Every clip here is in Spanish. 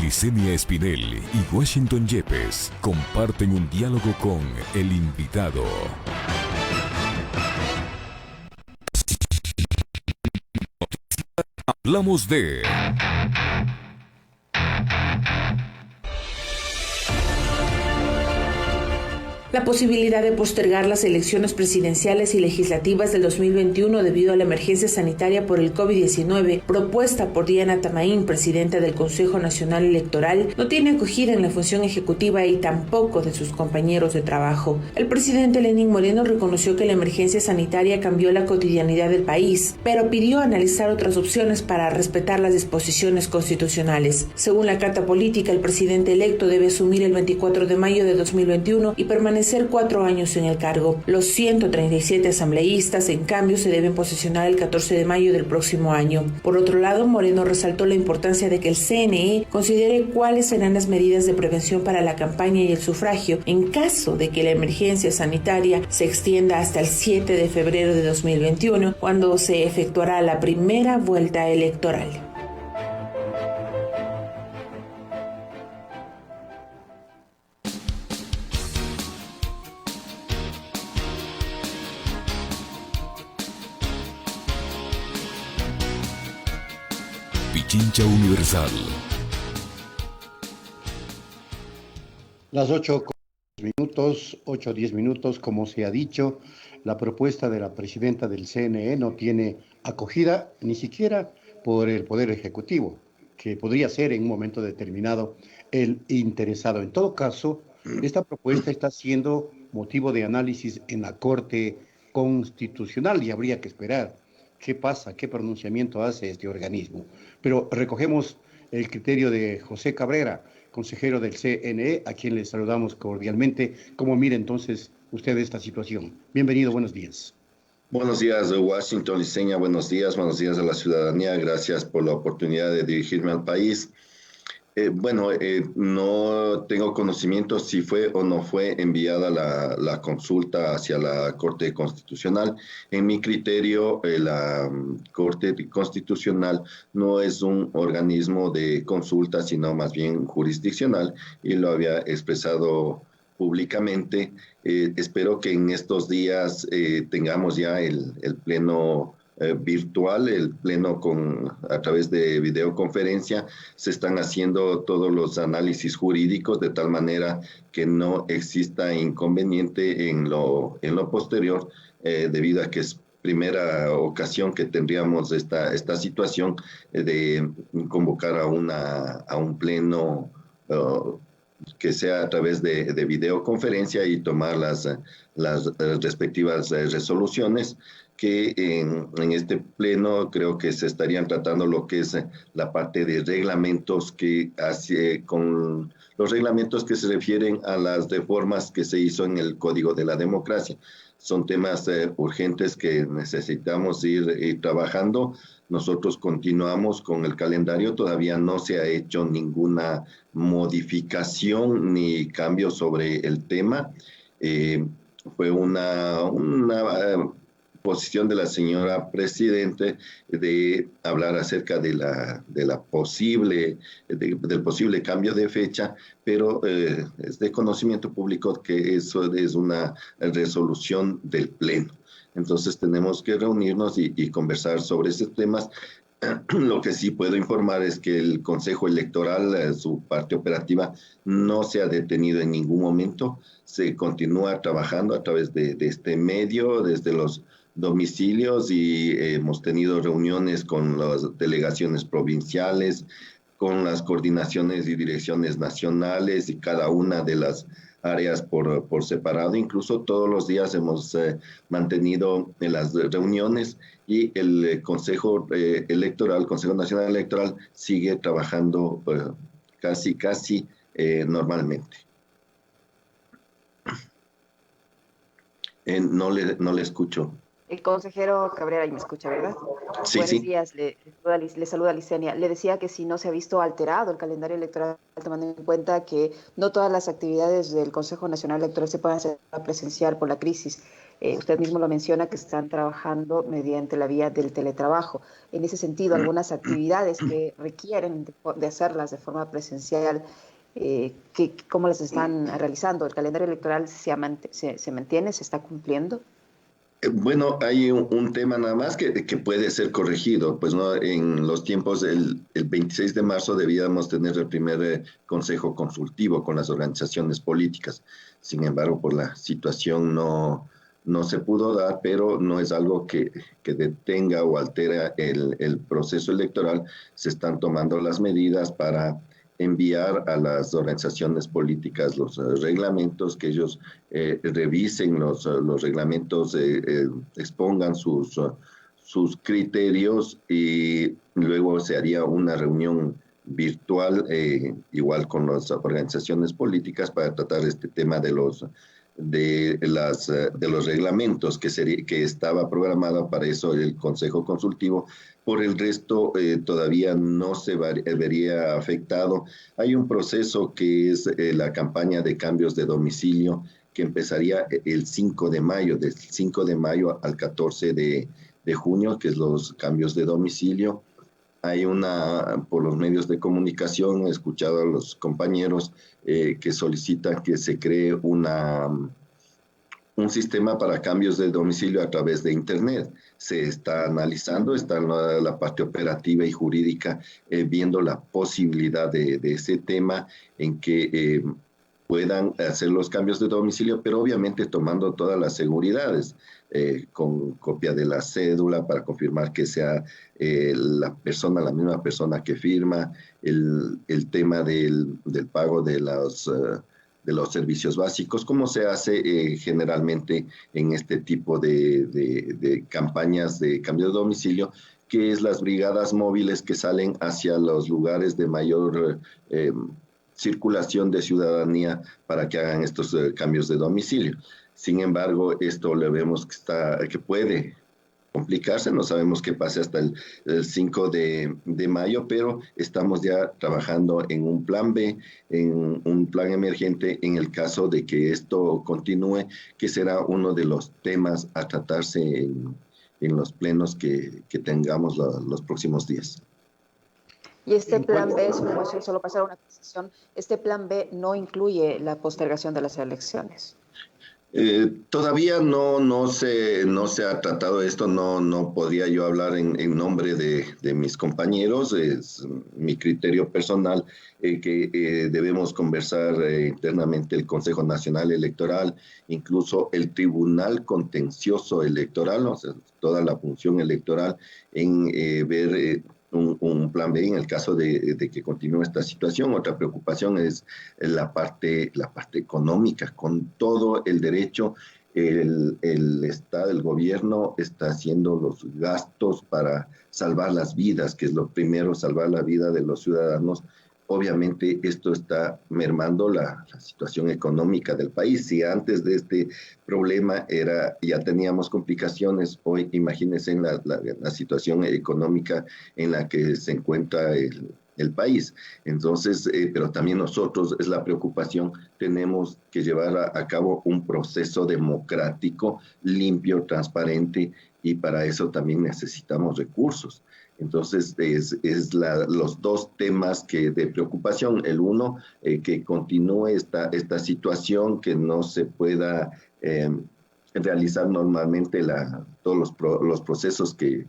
Licenia Espinel y Washington Yepes comparten un diálogo con el invitado. Hablamos de... La posibilidad de postergar las elecciones presidenciales y legislativas del 2021 debido a la emergencia sanitaria por el COVID-19, propuesta por Diana Tamaín, presidenta del Consejo Nacional Electoral, no tiene acogida en la función ejecutiva y tampoco de sus compañeros de trabajo. El presidente Lenín Moreno reconoció que la emergencia sanitaria cambió la cotidianidad del país, pero pidió analizar otras opciones para respetar las disposiciones constitucionales. Según la Carta Política, el presidente electo debe asumir el 24 de mayo de 2021 y permanecer 4 años en el cargo. Los 137 asambleístas, en cambio, se deben posesionar el 14 de mayo del próximo año. Por otro lado, Moreno resaltó la importancia de que el CNE considere cuáles serán las medidas de prevención para la campaña y el sufragio en caso de que la emergencia sanitaria se extienda hasta el 7 de febrero de 2021, cuando se efectuará la primera vuelta electoral. Pichincha Universal. Las 8:10, 8:10, como se ha dicho, la propuesta de la presidenta del CNE no tiene acogida ni siquiera por el Poder Ejecutivo, que podría ser en un momento determinado el interesado. En todo caso, esta propuesta está siendo motivo de análisis en la Corte Constitucional y habría que esperar qué pasa, qué pronunciamiento hace este organismo. Pero recogemos el criterio de José Cabrera, consejero del CNE, a quien le saludamos cordialmente. ¿Cómo mira entonces usted esta situación? Bienvenido, buenos días. Buenos días, Washington, Licenia, buenos días a la ciudadanía. Gracias por la oportunidad de dirigirme al país. No tengo conocimiento si fue o no fue enviada la consulta hacia la Corte Constitucional. En mi criterio, la Corte Constitucional no es un organismo de consulta, sino más bien jurisdiccional, y lo había expresado públicamente. Espero que en estos días tengamos ya el pleno virtual, el pleno a través de videoconferencia. Se están haciendo todos los análisis jurídicos de tal manera que no exista inconveniente en lo posterior, debido a que es primera ocasión que tendríamos esta situación de convocar a un pleno que sea a través de videoconferencia y tomar las respectivas resoluciones, que en este pleno creo que se estarían tratando lo que es la parte de reglamentos, con los reglamentos que se refieren a las reformas que se hizo en el Código de la Democracia. Son temas urgentes que necesitamos ir trabajando. Nosotros continuamos con el calendario, todavía no se ha hecho ninguna modificación ni cambio sobre el tema. Fue una posición de la señora Presidente de hablar acerca del posible cambio de fecha, pero es de conocimiento público que eso es una resolución del Pleno. Entonces tenemos que reunirnos y conversar sobre esos temas. Lo que sí puedo informar es que el Consejo Electoral, su parte operativa, no se ha detenido en ningún momento. Se continúa trabajando a través de este medio, desde los domicilios, y hemos tenido reuniones con las delegaciones provinciales, con las coordinaciones y direcciones nacionales y cada una de las áreas por separado. Incluso todos los días hemos mantenido las reuniones, y el Consejo Electoral, Consejo Nacional Electoral, sigue trabajando casi normalmente. No le escucho. El consejero Cabrera, y me escucha, ¿verdad? Sí, Buenos sí. días, le saluda Licenia. Le decía que si no se ha visto alterado el calendario electoral, tomando en cuenta que no todas las actividades del Consejo Nacional Electoral se pueden hacer presencial por la crisis. Usted mismo lo menciona que están trabajando mediante la vía del teletrabajo. En ese sentido, algunas actividades que requieren de hacerlas de forma presencial, ¿cómo las están realizando? ¿El calendario electoral se mantiene, se está cumpliendo? Bueno, hay un tema nada más que puede ser corregido, pues no, en los tiempos, el 26 de marzo debíamos tener el primer consejo consultivo con las organizaciones políticas. Sin embargo, por la situación no se pudo dar, pero no es algo que detenga o altera el proceso electoral. Se están tomando las medidas para enviar a las organizaciones políticas los reglamentos, que ellos revisen los reglamentos, expongan sus criterios, y luego se haría una reunión virtual, igual con las organizaciones políticas, para tratar este tema de los reglamentos, que estaba programado para eso el Consejo Consultivo. Por el resto, todavía no se vería afectado. Hay un proceso que es la campaña de cambios de domicilio, que empezaría el 5 de mayo, del 5 de mayo al 14 de junio, que es los cambios de domicilio. Hay por los medios de comunicación, he escuchado a los compañeros que solicitan que se cree un sistema para cambios de domicilio a través de Internet. Se está analizando, está la parte operativa y jurídica viendo la posibilidad de ese tema, en que puedan hacer los cambios de domicilio, pero obviamente tomando todas las seguridades, con copia de la cédula para confirmar que sea la misma persona que firma, el tema del pago de los servicios básicos, como se hace generalmente en este tipo de campañas de cambio de domicilio, que es las brigadas móviles que salen hacia los lugares de mayor circulación de ciudadanía para que hagan estos cambios de domicilio. Sin embargo, esto le vemos que puede complicarse, no sabemos qué pase hasta el 5 de mayo, pero estamos ya trabajando en un plan B, en un plan emergente en el caso de que esto continúe, que será uno de los temas a tratarse en los plenos que tengamos los próximos días. Y este plan B, solo pasar una precisión, este plan B no incluye la postergación de las elecciones. Todavía no se ha tratado esto, no podría yo hablar en nombre de mis compañeros, es mi criterio personal, que debemos conversar internamente el Consejo Nacional Electoral, incluso el Tribunal Contencioso Electoral, o sea, toda la función electoral, en ver un plan B en el caso de que continúe esta situación. Otra preocupación es la parte económica. Con todo el derecho, el Estado, el gobierno está haciendo los gastos para salvar las vidas, que es lo primero, salvar la vida de los ciudadanos. Obviamente esto está mermando la situación económica del país. Si antes de este problema ya teníamos complicaciones, hoy imagínense en la situación económica en la que se encuentra el país. Entonces, pero también nosotros, es la preocupación, tenemos que llevar a cabo un proceso democrático, limpio, transparente, y para eso también necesitamos recursos. Entonces, los dos temas de preocupación. El uno, que continúe esta situación, que no se pueda realizar normalmente todos los procesos que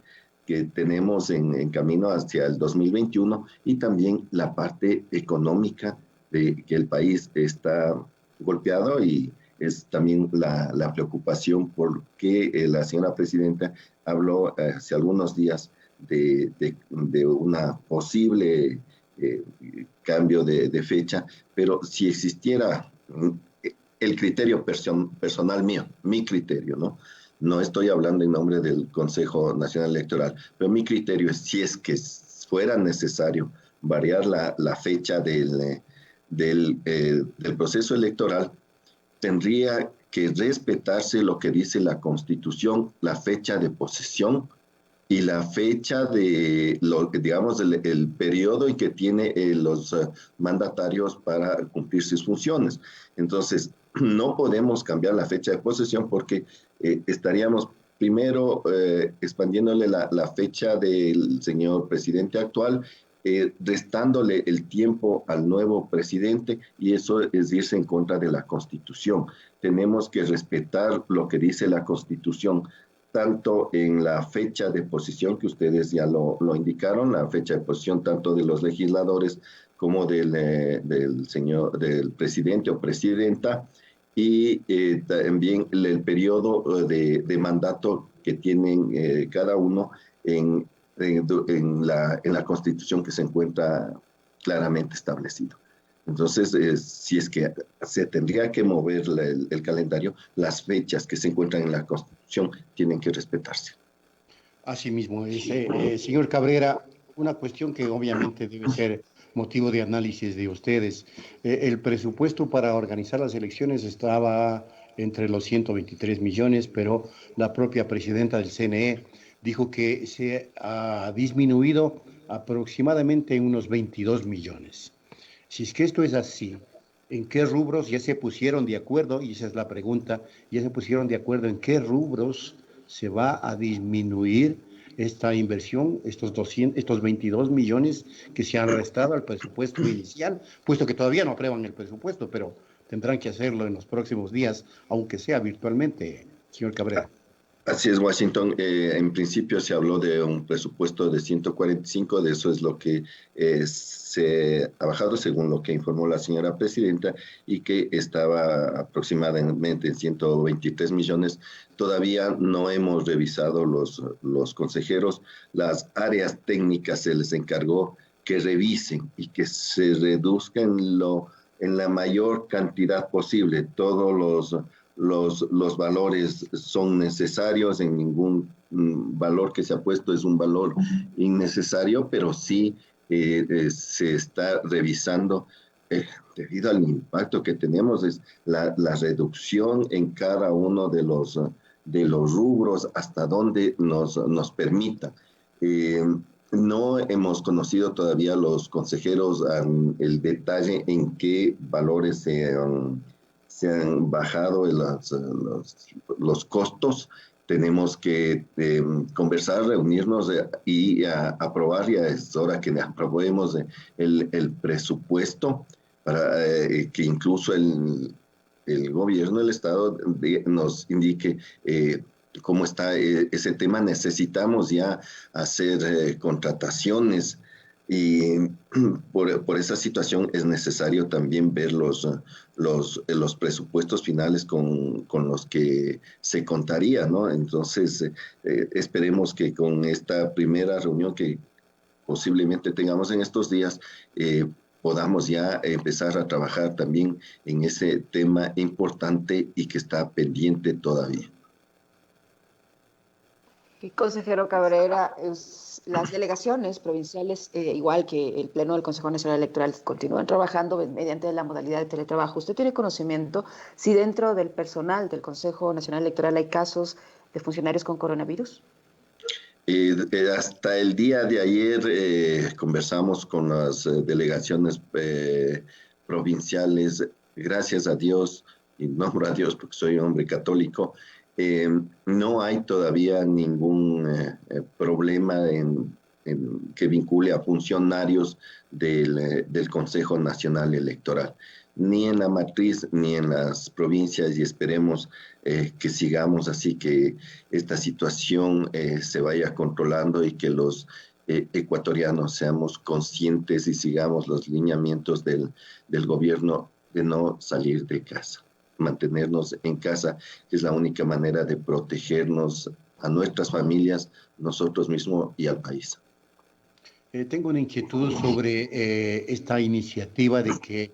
tenemos en camino hacia el 2021, y también la parte económica de que el país está golpeado, y es también la preocupación porque la señora presidenta habló hace algunos días de una posible cambio de fecha, pero si existiera el criterio personal mío, mi criterio, no estoy hablando en nombre del Consejo Nacional Electoral, pero mi criterio es, si es que fuera necesario variar la fecha del proceso electoral, tendría que respetarse lo que dice la Constitución, la fecha de posesión y la fecha de, digamos, el periodo en que tiene los mandatarios para cumplir sus funciones. Entonces, no podemos cambiar la fecha de posesión porque estaríamos primero expandiéndole la fecha del señor presidente actual, restándole el tiempo al nuevo presidente, y eso es irse en contra de la Constitución. Tenemos que respetar lo que dice la Constitución, tanto en la fecha de posición, que ustedes ya lo indicaron, la fecha de posición tanto de los legisladores como del presidente o presidenta, y también el periodo de mandato que tienen cada uno en la Constitución, que se encuentra claramente establecido. Entonces, si es que se tendría que mover el calendario, las fechas que se encuentran en la Constitución tienen que respetarse. Asimismo, señor Cabrera, una cuestión que obviamente debe ser motivo de análisis de ustedes. El presupuesto para organizar las elecciones estaba entre los 123 millones, pero la propia presidenta del CNE dijo que se ha disminuido aproximadamente en unos 22 millones. Si es que esto es así, ¿en qué rubros ya se pusieron de acuerdo? Y esa es la pregunta, ¿ya se pusieron de acuerdo en qué rubros se va a disminuir esta inversión, estos 22 millones que se han restado al presupuesto inicial, puesto que todavía no aprueban el presupuesto, pero tendrán que hacerlo en los próximos días, aunque sea virtualmente, señor Cabrera? Así es, Washington. En principio se habló de un presupuesto de 145, de eso es lo que se ha bajado, según lo que informó la señora presidenta, y que estaba aproximadamente en 123 millones. Todavía no hemos revisado los consejeros. Las áreas técnicas se les encargó que revisen y que se reduzca en la mayor cantidad posible. Todos los valores son necesarios, en ningún valor que se ha puesto es un valor innecesario, pero sí se está revisando debido al impacto que tenemos, es la reducción en cada uno de los rubros hasta donde nos permita. No hemos conocido todavía los consejeros el detalle en qué valores se han bajado los costos. Tenemos que conversar, reunirnos y aprobar, ya es hora que aprobemos el presupuesto para que incluso el gobierno del Estado nos indique cómo está ese tema. Necesitamos ya hacer contrataciones, y por esa situación es necesario también ver los presupuestos finales con los que se contaría, ¿no? Entonces, esperemos que con esta primera reunión que posiblemente tengamos en estos días, podamos ya empezar a trabajar también en ese tema importante y que está pendiente todavía. Consejero Cabrera, las delegaciones provinciales, igual que el Pleno del Consejo Nacional Electoral, continúan trabajando mediante la modalidad de teletrabajo. ¿Usted tiene conocimiento si dentro del personal del Consejo Nacional Electoral hay casos de funcionarios con coronavirus? Hasta el día de ayer conversamos con las delegaciones provinciales. Gracias a Dios, y nombro a Dios porque soy hombre católico, no hay todavía ningún problema que vincule a funcionarios del Consejo Nacional Electoral, ni en la matriz ni en las provincias, y esperemos que sigamos así, que esta situación se vaya controlando y que los ecuatorianos seamos conscientes y sigamos los lineamientos del gobierno de no salir de casa, mantenernos en casa, que es la única manera de protegernos a nuestras familias, nosotros mismos y al país. Tengo una inquietud sobre esta iniciativa de que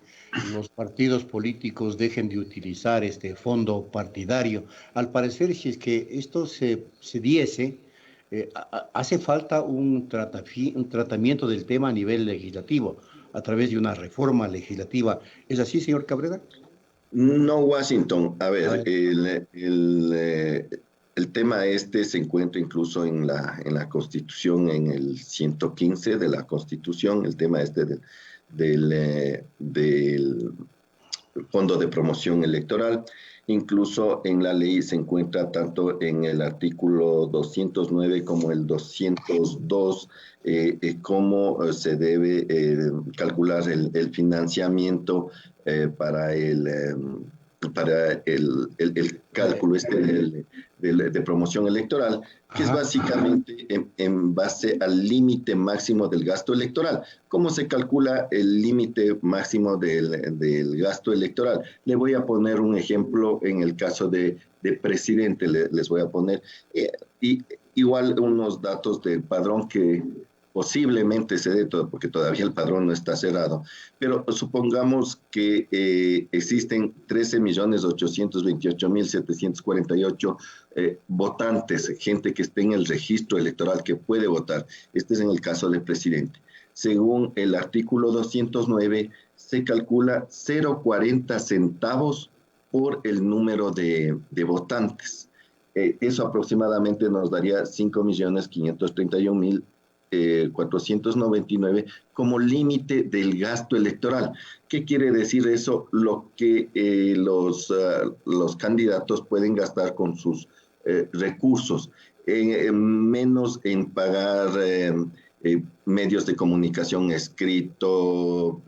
los partidos políticos dejen de utilizar este fondo partidario. Al parecer, si es que esto se diese, hace falta un tratamiento del tema a nivel legislativo, a través de una reforma legislativa. ¿Es así, señor Cabrera? No, Washington. A ver, el tema se encuentra incluso en la Constitución, en el 115 de la Constitución, el tema del Fondo de Promoción Electoral. Incluso en la ley se encuentra tanto en el artículo 209 como el 202 cómo se debe calcular el financiamiento para el cálculo de promoción electoral, que es básicamente en base al límite máximo del gasto electoral. ¿Cómo se calcula el límite máximo del gasto electoral? Le voy a poner un ejemplo en el caso de presidente, les voy a poner, y igual unos datos del padrón que posiblemente se dé todo, porque todavía el padrón no está cerrado, pero supongamos que existen 13.828.748 votantes, gente que esté en el registro electoral que puede votar. Este es en el caso del presidente. Según el artículo 209, se calcula 0,40 centavos por el número de votantes. Eso aproximadamente nos daría 5.531.499 como límite del gasto electoral. ¿Qué quiere decir eso? Lo que los candidatos pueden gastar con sus recursos, menos en pagar medios de comunicación escrito,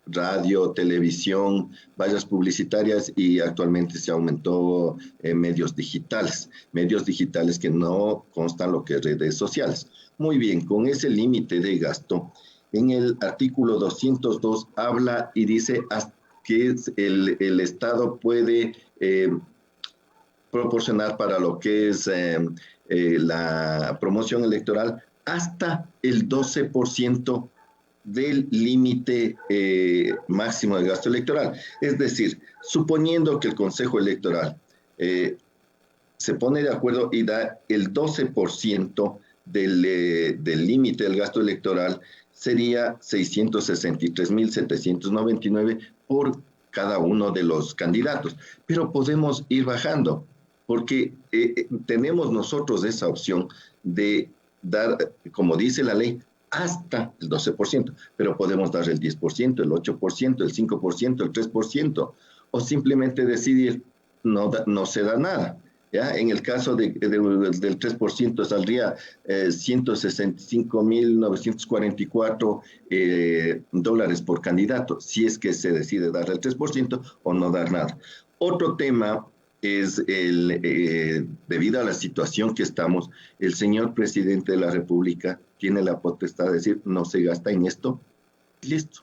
radio, televisión, vallas publicitarias, y actualmente se aumentó medios digitales que no constan lo que es redes sociales. Muy bien, con ese límite de gasto, en el artículo 202 habla y dice que el Estado puede proporcionar para lo que es la promoción electoral hasta el 12% del límite máximo de gasto electoral. Es decir, suponiendo que el Consejo Electoral se pone de acuerdo y da el 12% del límite del gasto electoral, sería 663.799 por cada uno de los candidatos. Pero podemos ir bajando, porque tenemos nosotros esa opción de dar, como dice la ley, hasta el 12%, pero podemos dar el 10%, el 8%, el 5%, el 3%, o simplemente decidir no se da nada. ¿Ya? En el caso del 3% saldría $165.944 por candidato, si es que se decide dar el 3% o no dar nada. Otro tema es debido a la situación que estamos, el señor presidente de la República tiene la potestad de decir no se gasta en esto, listo.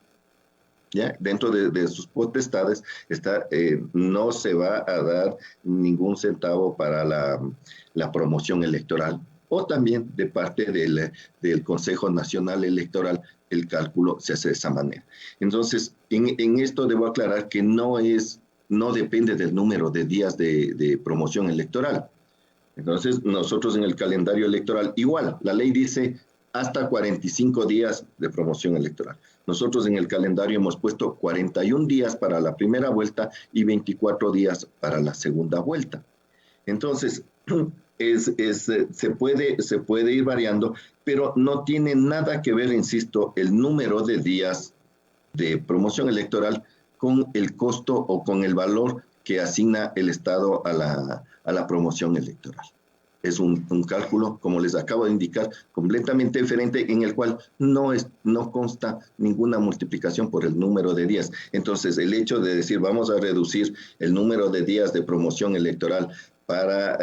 ¿Ya? Dentro de sus potestades está, no se va a dar ningún centavo para la promoción electoral, o también de parte del Consejo Nacional Electoral el cálculo se hace de esa manera. Entonces, en esto debo aclarar que no depende del número de días de promoción electoral. Entonces, nosotros en el calendario electoral, igual, la ley dice hasta 45 días de promoción electoral. Nosotros en el calendario hemos puesto 41 días para la primera vuelta y 24 días para la segunda vuelta. Entonces, se puede ir variando, pero no tiene nada que ver, insisto, el número de días de promoción electoral con el costo o con el valor que asigna el Estado a la promoción electoral. Es un cálculo, como les acabo de indicar, completamente diferente, en el cual no consta ninguna multiplicación por el número de días. Entonces, el hecho de decir vamos a reducir el número de días de promoción electoral para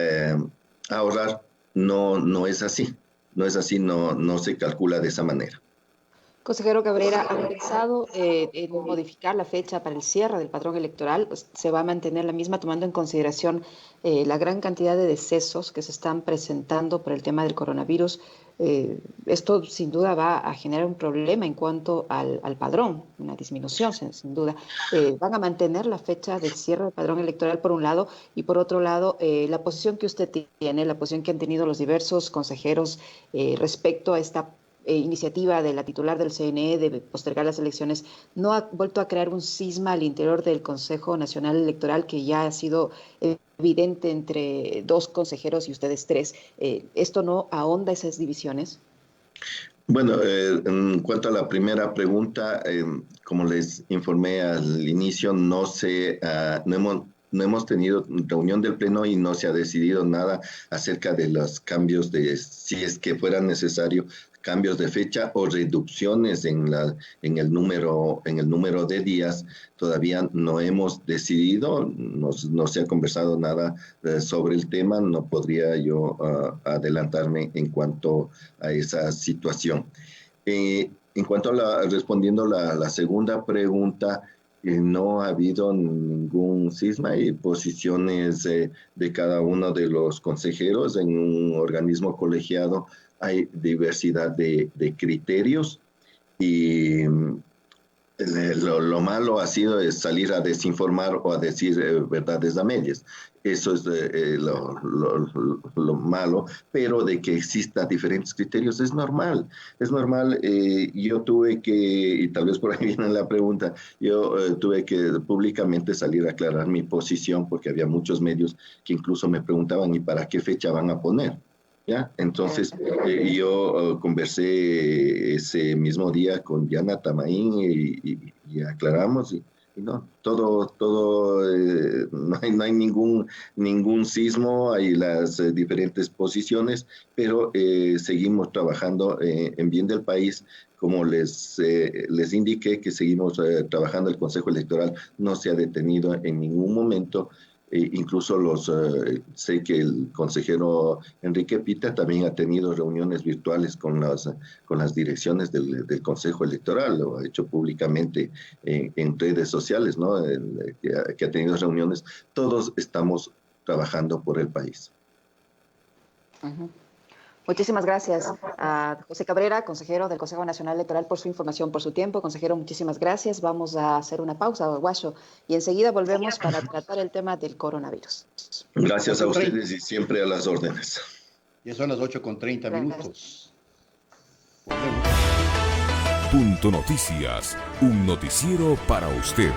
ahorrar, no es así. No es así, no se calcula de esa manera. Consejero Cabrera, ¿han pensado en modificar la fecha para el cierre del padrón electoral? ¿Se va a mantener la misma, tomando en consideración la gran cantidad de decesos que se están presentando por el tema del coronavirus? Esto sin duda va a generar un problema en cuanto al padrón, una disminución sin duda. ¿Van a mantener la fecha del cierre del padrón electoral por un lado? Y por otro lado, la posición que usted tiene, la posición que han tenido los diversos consejeros respecto a esta iniciativa de la titular del CNE de postergar las elecciones, ¿no ha vuelto a crear un cisma al interior del Consejo Nacional Electoral que ya ha sido evidente entre dos consejeros y ustedes tres? ¿Esto no ahonda esas divisiones? Bueno, en cuanto a la primera pregunta, como les informé al inicio, no no hemos tenido reunión del Pleno y no se ha decidido nada acerca de los cambios si es que fuera necesario, cambios de fecha o reducciones en el número de días. Todavía no hemos decidido, no se ha conversado nada sobre el tema, no podría yo adelantarme en cuanto a esa situación. En cuanto respondiendo la segunda pregunta, no ha habido ningún cisma y posiciones de cada uno de los consejeros en un organismo colegiado. Hay diversidad de criterios y lo malo ha sido salir a desinformar o a decir verdades a medias. Eso es lo malo, pero de que exista diferentes criterios es normal. Es normal, yo tuve que, y tal vez por ahí viene la pregunta, yo tuve que públicamente salir a aclarar mi posición porque había muchos medios que incluso me preguntaban ¿y para qué fecha van a poner? ¿Ya? Entonces, yo conversé ese mismo día con Diana Tamaín y aclaramos y no, no hay ningún sismo, hay las diferentes posiciones, pero seguimos trabajando en bien del país. Como les indiqué que seguimos trabajando, el Consejo Electoral no se ha detenido en ningún momento. Incluso sé que el consejero Enrique Pita también ha tenido reuniones virtuales con las direcciones del Consejo Electoral, lo ha hecho públicamente en redes sociales, ¿no? Que ha tenido reuniones. Todos estamos trabajando por el país. Uh-huh. Muchísimas gracias a José Cabrera, consejero del Consejo Nacional Electoral, por su información, por su tiempo. Consejero, muchísimas gracias. Vamos a hacer una pausa, Guacho, y enseguida volvemos para tratar el tema del coronavirus. Gracias a ustedes y siempre a las órdenes. Ya son las 8:30 minutos. Punto Noticias, un noticiero para usted.